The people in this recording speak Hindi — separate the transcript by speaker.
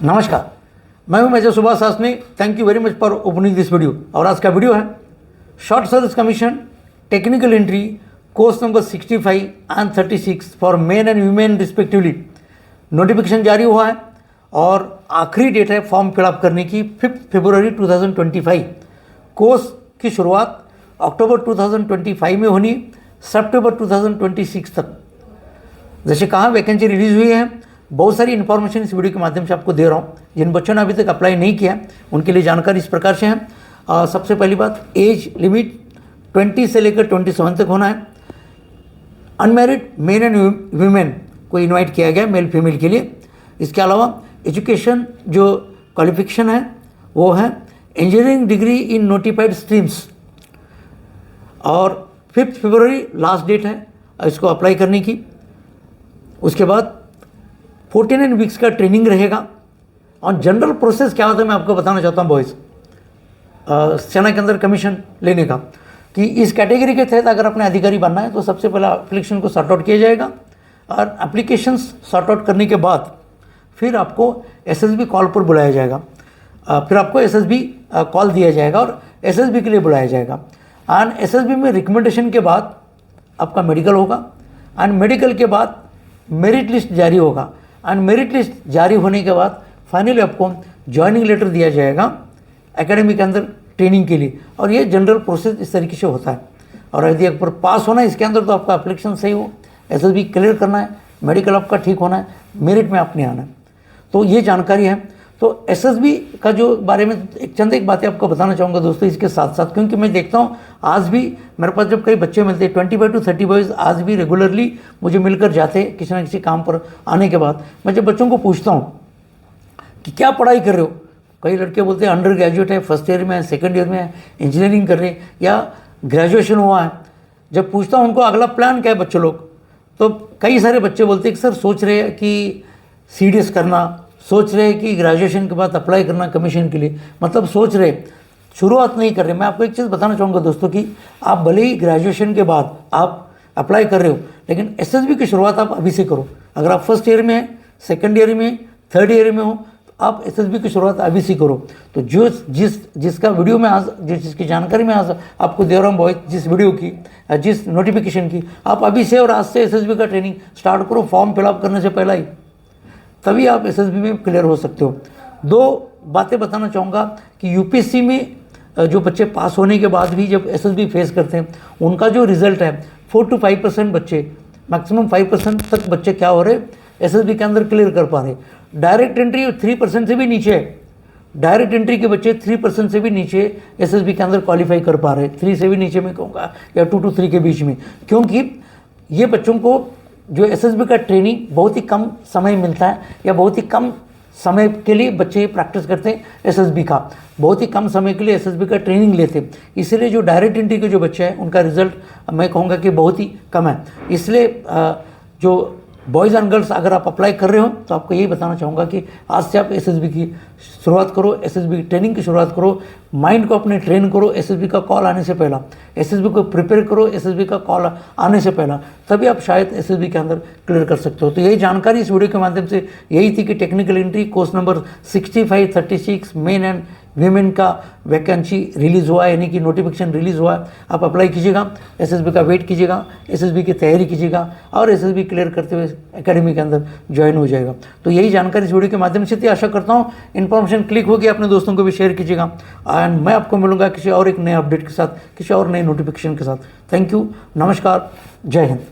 Speaker 1: नमस्कार, मैं हूं major Subhash Sasni. Thank you very much for opening this video. और आज का वीडियो है short service commission technical entry course number 65 and 36 for men and women respectively. Notification जारी हुआ है और आखिरी डेट है फॉर्म फिलअप करने की 5 फरवरी 2025। कोर्स की शुरुआत अक्टूबर 2025 में होनी, सितंबर 2026 तक। जैसे कहा वैकेंसी रिलीज हुई है, बहुत सारी इन्फॉर्मेशन इस वीडियो के माध्यम से आपको दे रहा हूँ। जिन बच्चों ने अभी तक अप्लाई नहीं किया उनके लिए जानकारी इस प्रकार से है। सबसे पहली बात, एज लिमिट 20 से लेकर 27 तक होना है। अनमैरिड मेन एंड वीमेन को इनवाइट किया गया, मेल फीमेल के लिए। इसके अलावा एजुकेशन जो क्वालिफिकेशन है वो है engineering degree in notified streams. और 5 फरवरी लास्ट डेट है इसको अप्लाई करने की। उसके बाद 49 वीक्स का ट्रेनिंग रहेगा। और जनरल प्रोसेस क्या होता है मैं आपको बताना चाहता हूँ बॉयज़, सेना के अंदर कमीशन लेने का। कि इस कैटेगरी के तहत अगर अपने अधिकारी बनना है तो सबसे पहले एप्लीकेशन को सॉर्ट आउट किया जाएगा। और एप्लीकेशंस सॉर्ट आउट करने के बाद फिर आपको एसएसबी कॉल पर बुलाया जाएगा। फिर आपको एसएसबी कॉल दिया जाएगा और एसएसबी के लिए बुलाया जाएगा। एंड एसएसबी में रिकमेंडेशन के बाद आपका मेडिकल होगा। एंड मेडिकल के बाद मेरिट लिस्ट जारी होगा। एंड मेरिट लिस्ट जारी होने के बाद फाइनली आपको ज्वाइनिंग लेटर दिया जाएगा एकेडमी के अंदर ट्रेनिंग के लिए। और ये जनरल प्रोसेस इस तरीके से होता है। और यदि आप पास होना है इसके अंदर तो आपका एप्लीकेशन सही हो, एसएसबी क्लियर करना है, मेडिकल आपका ठीक होना है, मेरिट में आपने आना है। तो ये जानकारी है। तो एसएसबी का जो बारे में एक बातें आपको बताना चाहूँगा दोस्तों इसके साथ साथ, क्योंकि मैं देखता हूँ आज भी मेरे पास जब कई बच्चे मिलते हैं 25 to 30 बॉयज़ आज भी रेगुलरली मुझे मिलकर जाते हैं किसी ना किसी काम पर आने के बाद। मैं जब बच्चों को पूछता हूँ कि क्या पढ़ाई कर रहे हो, कई लड़के बोलते हैं अंडर ग्रेजुएट है, फर्स्ट ईयर में है, सेकंड ईयर में है, इंजीनियरिंग कर रहे हैं या ग्रेजुएशन हुआ है। जब पूछता हूँ उनको अगला प्लान क्या है बच्चे लोग, तो कई सारे बच्चे बोलते हैं कि सर सोच रहे हैं कि सीडीएस करना, सोच रहे हैं कि ग्रेजुएशन के बाद अप्लाई करना कमीशन के लिए। मतलब सोच रहे, शुरुआत नहीं कर रहे। मैं आपको एक चीज़ बताना चाहूँगा दोस्तों कि आप भले ही ग्रेजुएशन के बाद आप अप्लाई कर रहे हो, लेकिन एसएसबी की शुरुआत आप अभी से करो। अगर आप फर्स्ट ईयर में हैं, सेकंड ईयर में, थर्ड ईयर में हो, तो आप एसएसबी की शुरुआत अभी से करो। तो जो जिसका वीडियो में आज जिसकी जानकारी मैं आज आपको दे रहा हूँ बॉयज, जिस वीडियो की जिस नोटिफिकेशन की, आप अभी से और आज से एसएसबी का ट्रेनिंग स्टार्ट करो फॉर्म फिलअप करने से पहला ही, तभी आप एसएसबी में क्लियर हो सकते हो। दो बातें बताना चाहूँगा कि यूपीएससी में जो बच्चे पास होने के बाद भी जब एसएसबी फेस करते हैं उनका जो रिजल्ट है 4 to 5% बच्चे, मैक्सिमम 5% तक बच्चे क्या हो रहे एसएसबी के अंदर क्लियर कर पा रहे। डायरेक्ट एंट्री 3% से भी नीचे है। डायरेक्ट एंट्री के बच्चे 3% से भी नीचे एसएसबी के अंदर क्वालिफाई कर पा रहे, 3 से भी नीचे में कहूँगा या 2 to 3 के बीच में। क्योंकि ये बच्चों को जो एसएसबी का ट्रेनिंग बहुत ही कम समय मिलता है या बहुत ही कम समय के लिए बच्चे प्रैक्टिस करते हैं एसएसबी का, बहुत ही कम समय के लिए एसएसबी का ट्रेनिंग लेते हैं। इसलिए जो डायरेक्ट एंट्री के जो बच्चे हैं उनका रिजल्ट मैं कहूँगा कि बहुत ही कम है। इसलिए जो बॉयज़ एंड गर्ल्स अगर आप अप्लाई कर रहे हो तो आपको यही बताना चाहूँगा कि आज से आप एसएसबी की शुरुआत करो, एसएसबी की ट्रेनिंग की शुरुआत करो। माइंड को अपने ट्रेन करो एसएसबी का कॉल आने से पहला, एसएसबी को प्रिपेयर करो एसएसबी का कॉल आने से पहला, तभी आप शायद एसएसबी के अंदर क्लियर कर सकते हो। तो यही जानकारी इस वीडियो के माध्यम से यही थी कि technical entry course number 65 36 main and women का वैकेंसी रिलीज़ हुआ है, यानी कि नोटिफिकेशन रिलीज़ हुआ है। आप अप्लाई कीजिएगा, एसएसबी का वेट कीजिएगा, एसएसबी की तैयारी कीजिएगा और एसएसबी क्लियर करते हुए एकेडमी के अंदर ज्वाइन हो जाएगा। तो यही जानकारी इस वीडियो के माध्यम से थी। आशा करता हूँ इन्फॉर्मेशन क्लिक होगी, अपने दोस्तों को भी शेयर कीजिएगा। एंड मैं आपको मिलूंगा किसी और एक नए अपडेट के साथ, किसी और नए नोटिफिकेशन के साथ। थैंक यू, नमस्कार, जय हिंद।